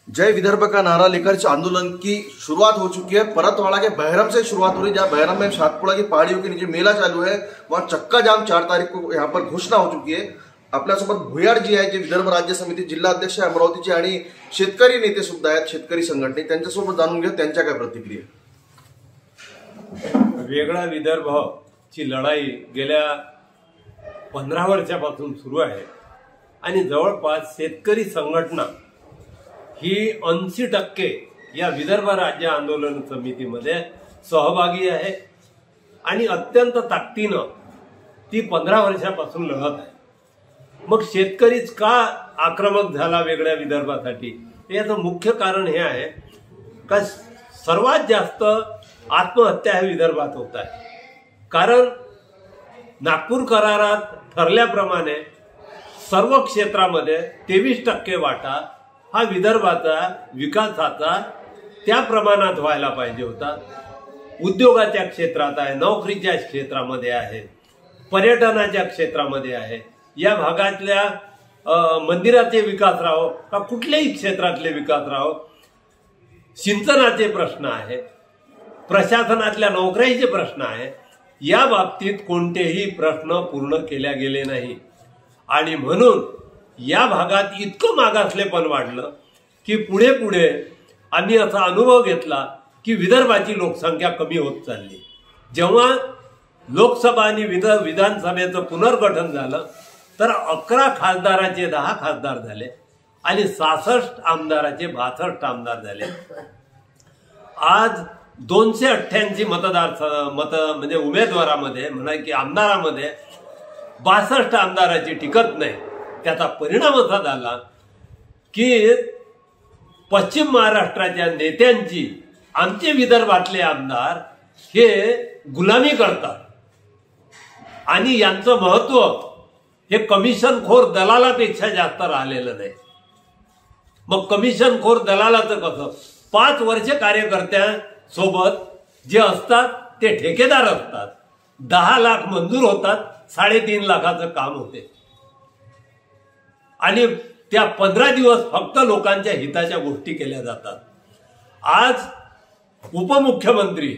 जय विदर्भ का नारा लेकर इस आंदोलन की शुरुआत हो चुकी है. परतवाड़ा के बहरम से शुरुआत हो रही है, जहाँ बहरम में सातपुड़ा की पहाड़ियों के नीचे मेला चालू है, वहाँ चक्का जाम 4 तारीख को यहाँ पर घोषणा हो चुकी है. आपल्यासोबत भुयार जी आहे, जे विदर्भ राज्य समिती जिल्हा अध्यक्ष आहे अमरावतीचे आणि शेतकरी नेते सुद्धा आहेत, शेतकरी संघटने, त्यांच्यासोबत जाणून घेऊ त्यांच्या काय प्रतिक्रिया. वेगळा विदर्भ ची लढाई गेल्या 15 वर्षापासून सुरू आहे आणि जवळपास शेतकरी संघटना ही 80% या विदर्भ राज्य आंदोलन समितीमध्ये सहभागी आहे आणि अत्यंत ताकदीनं ती 15 वर्षापासून लढत आहे. मग शेतकरीच का आक्रमक झाला वेगळ्या विदर्भासाठी? याचं मुख्य कारण हे आहे का सर्वात जास्त आत्महत्या ह्या विदर्भात होत आहे. कारण नागपूर करारात ठरल्याप्रमाणे सर्व क्षेत्रामध्ये 23% वाटा हा विदर्भाचा विकासाचा त्या प्रमाणात व्हायला पाहिजे होता. उद्योगाच्या क्षेत्रात आहे, नोकरीच्या क्षेत्रामध्ये आहे, पर्यटनाच्या क्षेत्रामध्ये आहे, या भागातल्या मंदिराचे विकास राहो का कुठल्याही क्षेत्रातले विकास राहो, सिंचनाचे प्रश्न आहेत, प्रशासनातल्या नोकऱ्यांचे प्रश्न आहेत. या बाबतीत कोणतेही प्रश्न पूर्ण केल्या गेले नाही आणि म्हणून या भागात इतकं मागासलेपण वाढलं की पुढे पुढे आम्ही असा अनुभव घेतला की विदर्भाची लोकसंख्या कमी होत चालली. जेव्हा लोकसभा आणि विधानसभेचं पुनर्गठन झालं तर 11 खासदाराचे 10 खासदार झाले आणि 66 आमदाराचे 62 आमदार झाले. आज 288 मत म्हणजे उमेदवारामध्ये म्हणा की आमदारामध्ये 62 आमदाराची टिकत नाही. त्याचा परिणाम असा झाला की पश्चिम महाराष्ट्राच्या नेत्यांची आमचे विदर्भातले आमदार हे गुलामी करतात आणि यांचं महत्व हे कमिशनखोर दलालापेक्षा जास्त राहिलेलं नाही. मग कमिशनखोर दलालाचं कसं 5 वर्ष कार्यकर्त्यांसोबत जे असतात ते ठेकेदार असतात. 10 लाख मंजूर होतात, 3.5 लाखाचं काम होते आणि त्या 15 दिवस फक्त लोकांच्या हिताच्या गोष्टी केल्या जातात. आज उपमुख्यमंत्री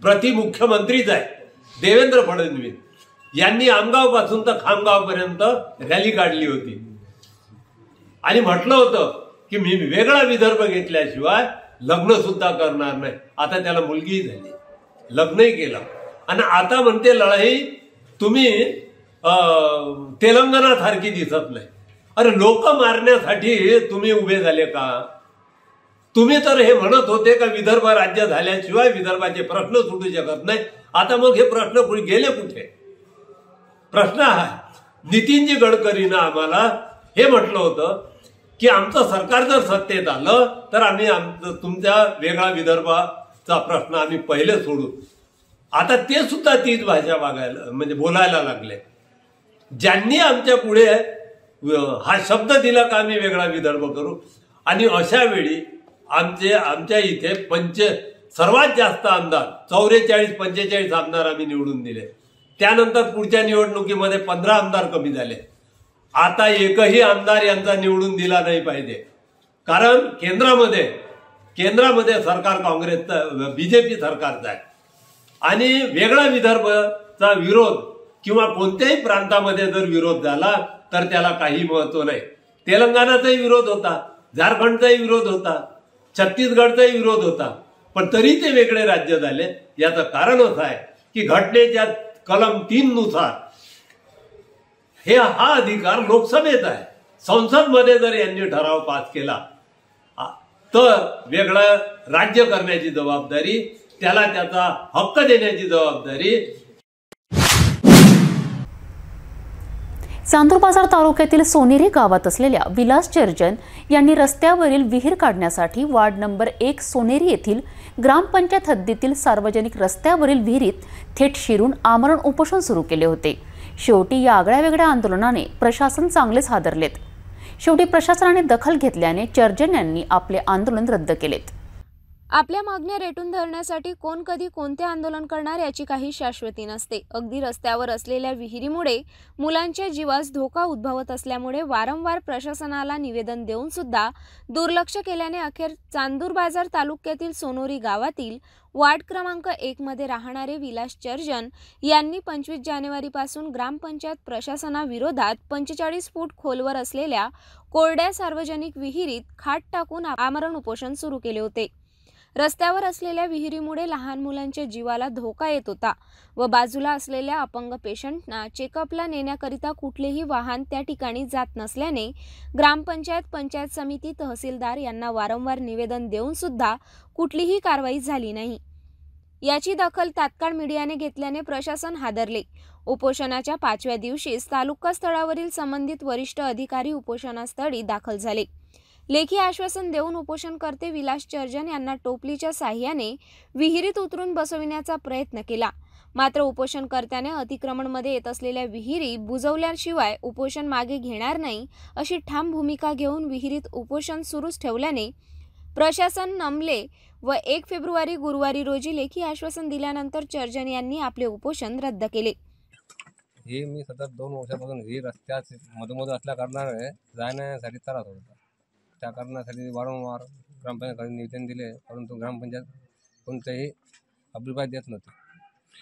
प्रतिमुख्यमंत्रीच आहे देवेंद्र फडणवीस यांनी आमगाव पासून तर खामगाव पर्यंत रॅली काढली होती आणि म्हटलं होतं की मी वेगळा विदर्भ घेतल्याशिवाय लग्न सुद्धा करणार नाही. आता त्याला मुलगी झाली, लग्नही केलं आणि आता म्हणते लढाई तुम्ही तेलंगणा सारखी दिसत नाही. अरे लोक मारण्यासाठी तुम्ही उभे झाले का? तुम्ही तर हे म्हणत होते का विदर्भ राज्य झाल्याशिवाय विदर्भाचे प्रश्न सुटू शकत नाही. आता मग हे प्रश्न गेले कुठे? प्रश्न आहे नितीनजी गडकरीनं आम्हाला हे म्हटलं होतं की आमचं सरकार जर सत्तेत आलं तर आम्ही तुमच्या वेगळा विदर्भाचा प्रश्न आम्ही पहिले सोडू. आता ते सुद्धा तीच भाषा म्हणजे बोलायला लागले. ज्यांनी आमच्या पुढे हा शब्द दिला का आम्ही वेगळा विदर्भ करू आणि अशा वेळी आमच्या इथे सर्वात जास्त आमदार 44-45 आमदार आम्ही निवडून दिले. त्यानंतर पुढच्या निवडणुकीमध्ये 15 आमदार कमी झाले. आता एकही आमदार यांचा निवडून दिला नाही पाहिजे कारण केंद्रामध्ये सरकार काँग्रेसचं बीजेपी सरकारचं आहे आणि वेगळा विदर्भचा विरोध किंवा कोणत्याही प्रांतामध्ये जर विरोध झाला तर त्याला काही महत्व नाही. तेलंगणाचाही विरोध होता, झारखंडचाही विरोध होता, छत्तीसगडचाही विरोध होता, पण तरी ते वेगळे राज्य झाले. याचं कारण असं आहे की घटनेच्या कलम 3 नुसार हा अधिकार लोकसभेत आहे. संसदमध्ये जर यांनी ठराव पास केला तर वेगळं राज्य करण्याची जबाबदारी, त्याला त्याचा हक्क देण्याची जबाबदारी. चांदूर बाजार तालुक्यातील सोनेरी गावात असलेल्या विलास चर्जन यांनी रस्त्यावरील विहीर काढण्यासाठी वार्ड नंबर 1 सोनेरी येथील ग्रामपंचायत हद्दीतील सार्वजनिक रस्त्यावरील विहिरीत थेट शिरून आमरण उपोषण सुरू केले होते. शेवटी या आगळ्यावेगळ्या आंदोलनाने प्रशासन चांगलेच हादरलेत. शेवटी प्रशासनाने दखल घेतल्याने चर्जन यांनी आपले आंदोलन रद्द केलेत. आपल्या मागण्या रेटून धरण्यासाठी कोण कधी कोणते आंदोलन करणार याची काही शाश्वती नसते. अगदी रस्त्यावर असलेल्या विहिरीमुळे मुलांच्या जीवास धोका उद्भवत असल्यामुळे वारंवार प्रशासनाला निवेदन देऊन सुद्धा दुर्लक्ष केल्याने अखेर चांदूर बाजार तालुक्यातील सोनोरी गावातील वार्ड क्रमांक 1 मध्ये राहणारे विलास चर्जन यांनी 25 जानेवारीपासून ग्रामपंचायत प्रशासनाविरोधात 45 फूट खोलवर असलेल्या कोरड्या सार्वजनिक विहिरीत खाट टाकून आमरण उपोषण सुरू केले होते. रस्त्यावर असलेल्या विहिरीमुळे लहान मुलांच्या जीवाला धोका येत होता व बाजूला असलेल्या अपंग पेशंटना चेकअपला नेण्याकरिता कुठलेही वाहन त्या ठिकाणी जात नसल्याने ग्रामपंचायत, पंचायत समिती, तहसीलदार यांना वारंवार निवेदन देऊन सुद्धा कुठलीही कारवाई झाली नाही. याची दखल तात्काळ मीडियाने घेतल्याने प्रशासन हादरले. उपोषणाच्या 5व्या दिवशीच तालुका स्तरावरील संबंधित वरिष्ठ अधिकारी उपोषणास्थळी दाखल झाले. लेखी आश्वासन देऊन उपोषणकर्ते विलास चर्जन यांना टोपलीच्या साह्याने विहिरीत उतरून बसविण्याचा प्रयत्न केला. मात्र उपोषणकर्त्याने अतिक्रमणमध्ये येत असलेल्या विहिरी बुजवल्याशिवाय उपोषण मागे घेणार नाही अशी ठाम भूमिका घेऊन विहिरीत उपोषण सुरूच ठेवल्याने प्रशासन नमले व 1 फेब्रुवारी गुरुवारी रोजी लेखी आश्वासन दिल्यानंतर चर्जन यांनी आपले उपोषण रद्द केले. हे मी सतत 2 वर्षापासून ही रस्त्यात मधोमध असल्या कारणाने जाण्यासाठी त्रास होता. त्या कारणासाठी वारंवार ग्रामपंचायत निवेदन दिले परंतु ग्रामपंचायत कोणतेही अभिप्राय देत नव्हती.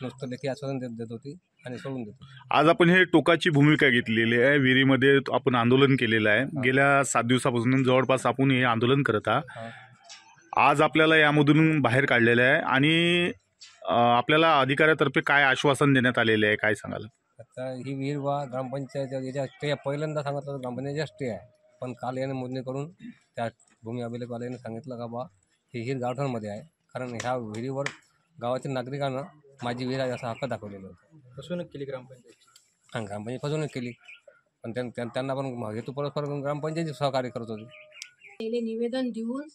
नुसतं लेखी आश्वासन देत होती आणि सोडून देत होती. आज आपण हे टोकाची भूमिका घेतलेली आहे. विहिरीमध्ये आपण आंदोलन केलेलं आहे. गेल्या 7 दिवसापासून जवळपास आपण हे आंदोलन करत आहात. आज आपल्याला यामधून बाहेर काढलेलं आहे आणि आपल्याला अधिकाऱ्यातर्फे काय आश्वासन देण्यात आलेले आहे, काय सांगाल? आता ही विहीर बा ग्रामपंचायत याच्या स्टे पहिल्यांदा सांगितलं ग्रामपंचायतच्या स्टे आहे, पण काल याने मोजणी करून त्या भूमी अभिलेखवाल्याने सांगितलं का बा ही विहीर गावठाणमध्ये आहे, कारण ह्या विहिरीवर गावातील नागरिकांना माझी विहीर आहे असा हक्क दाखवलेला होता. फसवणूक केली ग्रामपंचायत. हां, ग्रामपंचायत फसवणूक केली, पण त्यांना पण हेतू परस्पर ग्रामपंचायत सहकार्य करत होती. त्याला निवेदन देऊन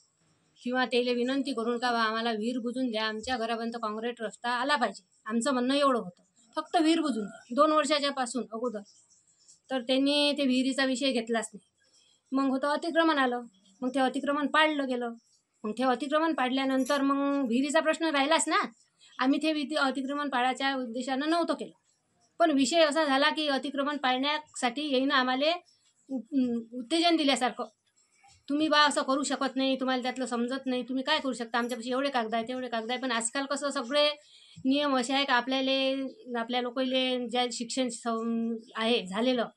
किंवा त्याला विनंती करून का बा आम्हाला विहीर बुजून द्या, आमच्या घरापर्यंत काँक्रीट रस्ता आला पाहिजे, आमचं म्हणणं एवढं होतं. फक्त विहीर बुजून द्या 2 वर्षाच्या पासून अगोदर. तर त्यांनी ते विहिरीचा विषय घेतलाच नाही. मग होतं अतिक्रमण आलं, मग ते अतिक्रमण पाडलं गेलं. मग ते अतिक्रमण पाडल्यानंतर मग विहिरीचा प्रश्न राहिलाच ना. आम्ही ते अतिक्रमण पाडायच्या उद्देशानं नव्हतं केलं, पण विषय असा झाला की अतिक्रमण पाडण्यासाठी येईनं आम्हाला उत्तेजन दिल्यासारखं, तुम्ही बा असं करू शकत नाही, तुम्हाला त्यातलं समजत नाही, तुम्ही काय करू शकता, आमच्यापाशी एवढे कागद आहे तेवढे कागद आहे. पण आजकाल कसं सगळे नियम असे आहे का आपल्या लोकांना ज्या शिक्षण आहे झालेलं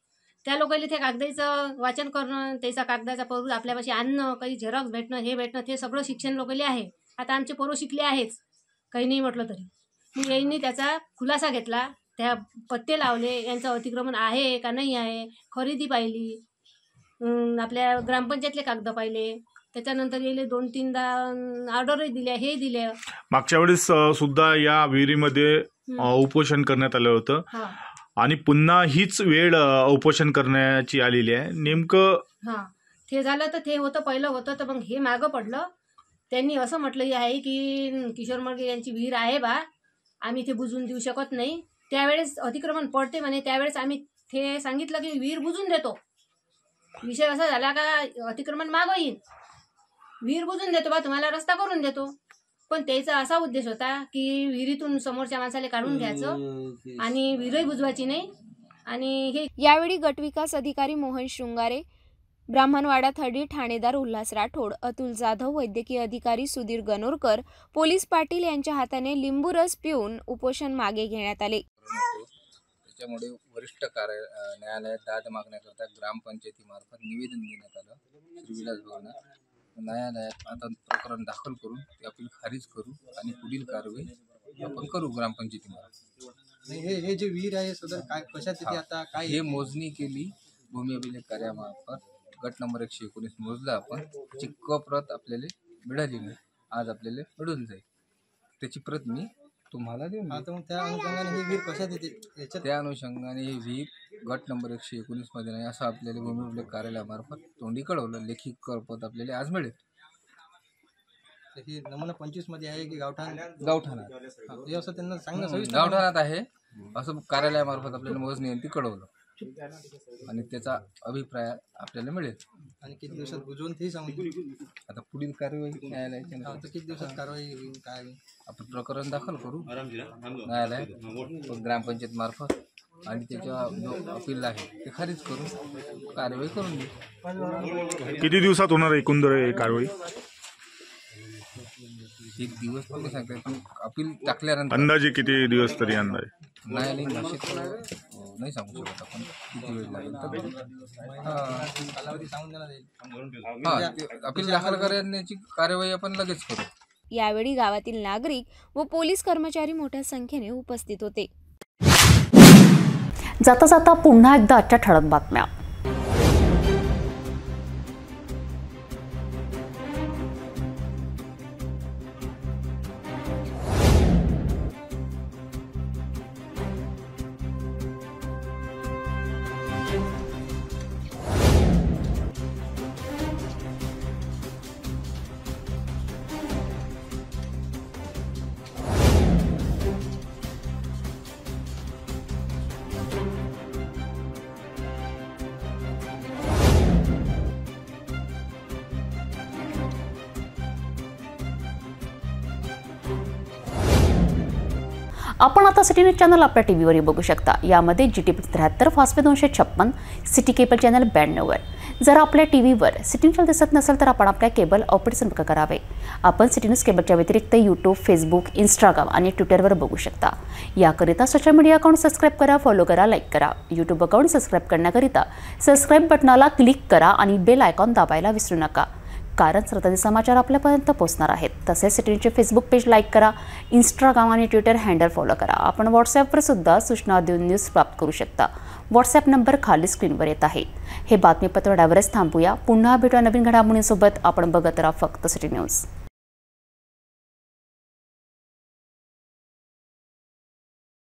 त्या लोकांना त्या कागदाचं वाचन करणं, त्याचा कागदाचा परूज आपल्यापाशी आणणं, काही झेरॉक्स भेटणं, हे भेटणं, ते सगळं शिक्षण लोकांना आहे. आता आमचे पोरं शिकले आहेच, काही नाही म्हटलं तरी. मग यांनी त्याचा खुलासा घेतला, त्या पत्ते लावले, यांचं अतिक्रमण आहे का नाही आहे, खरेदी पाहिली, आपल्या ग्रामपंचायतले कागद पाहिले, त्याच्यानंतर येले 2-3दा ऑर्डरही दिल्या, हे दिल्या. मागच्या वेळेस सुद्धा या विहिरीमध्ये उपोषण करण्यात आलं होतं आणि पुन्हा हीच वेळ उपोषण करण्याची आलेली आहे. नेमकं हां, ते झालं तर ते होतं, पहिलं होतं, तर मग हे मागं पडलं. त्यांनी असं म्हटलं आहे की किशोर मडगे यांची विहीर आहे बा, आम्ही ते बुजून देऊ शकत नाही. त्यावेळेस अतिक्रमण पडते म्हणे, त्यावेळेस आम्ही ते सांगितलं की विहीर बुजून देतो. विषय असा झाला का अतिक्रमण मागं येईन, विहीर बुजून देतो बा, तुम्हाला रस्ता करून देतो. पण त्याचा असा उद्देश होता की विहिरीतून समोरच्या माणसाला काढून घ्यायचं आणि विहीरही बुजवायची नाही. आणि हे यावेळी गटविकास अधिकारी मोहन शृंगारे, ब्राह्मणवाडा थर्डी ठाणेदार उल्हास राठोड, अतुल जाधव, वैद्यकीय अधिकारी सुधीर गणोरकर, पोलीस पाटील यांच्या हाताने लिंबू रस पिऊन उपोषण मागे घेण्यात आले. त्याच्यामुळे वरिष्ठ न्यायालयात दाद मागण्याकरता ग्रामपंचायतीमार्फत निवेदन देण्यात आलं श्री विलास भवनात. न्यायालयात आता प्रकरण दाखल करून ते अपील खारिज करू आणि पुढील कारवाई आपण करू ग्रामपंचायतीमार्फत. हे जे विहीर आहे सदर काय कशासाठी आता काय हे मोजणी केली भूमी अभिलेख कार्यामार्फत, गट नंबर 119 मोजला आपण, त्याची प्रत आपल्याला मिळाली नाही, आज आपल्याला मिळून जाईल. त्याची प्रत मी तुम्हाला देऊन. आता मग त्या अनुषंगाने ही विहीर कशात येते? त्या अनुषंगाने ही विहीर गट नंबर 119 मध्ये नाही असं आपल्याला भूमी अभिलेख कार्यालयामार्फत तोंडी कळवलं. लेखी करपत आपल्याला आज मिळेल. ही नमुना 25 मध्ये आहे की गावठाणात? असं त्यांना सांगणं गावठाणात आहे असं कार्यालयामार्फत आपल्याला मोजणी ती कळवलं आणि त्याचा अभिप्राय आपल्याला मिळेल. आणि किती दिवसात बुजवून ते सांगू. आता पुढील कारवाई न्यायालयाची. किती दिवसात कारवाई काय? आपण प्रकरण दाखल करू न्यायालयात ग्रामपंचायत मार्फत आणि त्याच्या जो अपील आहे ते खारिज करू, कारवाई करून देऊ. किती दिवसात होणार एकंदर कारवाई? 1 दिवस पण सांगता, पण अपील टाकल्यानंतर अंदाजे किती दिवस तरी अंदाजे न्यायालयीन भाषेत नाही सांगू शकत आपण किती वेळ लागेल. कालावधी सांगून देणार हां, अपील दाखल करण्याची कार्यवाही आपण लगेच करू. यावेळी गावातील नागरिक व पोलीस कर्मचारी मोठ्या संख्येने उपस्थित होते. जाता जाता पुन्हा एकदा आजच्या ठळक बातम्या. आपण आता सिटी न्यूज चॅनल आपल्या टीव्हीवरही बघू शकता. यामध्ये GTP 73, Fastway 256, city cable channel 92वर. जर आपल्या टीव्हीवर सिटी न्यूज दिसत नसेल तर आपण आपल्या केबल ऑपरेटर संपर्क करावे. आपण सिटी न्यूज केबलच्या व्यतिरिक्त YouTube, फेसबुक, इंस्टाग्राम आणि ट्विटरवर बघू शकता. याकरिता सोशल मीडिया अकाउंट सबस्क्राईब करा, फॉलो करा, लाईक करा. YouTube अकाउंट सबस्क्राईब करण्याकरिता सबस्क्राईब बटनाला क्लिक करा आणि बेल आयकॉन दाबायला विसरू नका. कारण सरकारी समाचार आपल्यापर्यंत पोहोचणार आहेत. तसेच सिटीचे फेसबुक पेज लाईक करा, इंस्टाग्राम आणि ट्विटर हँडल फॉलो करा. आपण व्हॉट्सॲपवर सुद्धा सूचना देऊन न्यूज प्राप्त करू शकता. व्हॉट्सॲप नंबर खाली स्क्रीनवर येत आहे. हे बातमीपत्र डायव्हरच थांबूया. पुन्हा भेटूया नवीन घडामोडींसोबत. आपण बघत राहा फक्त सिटी न्यूज.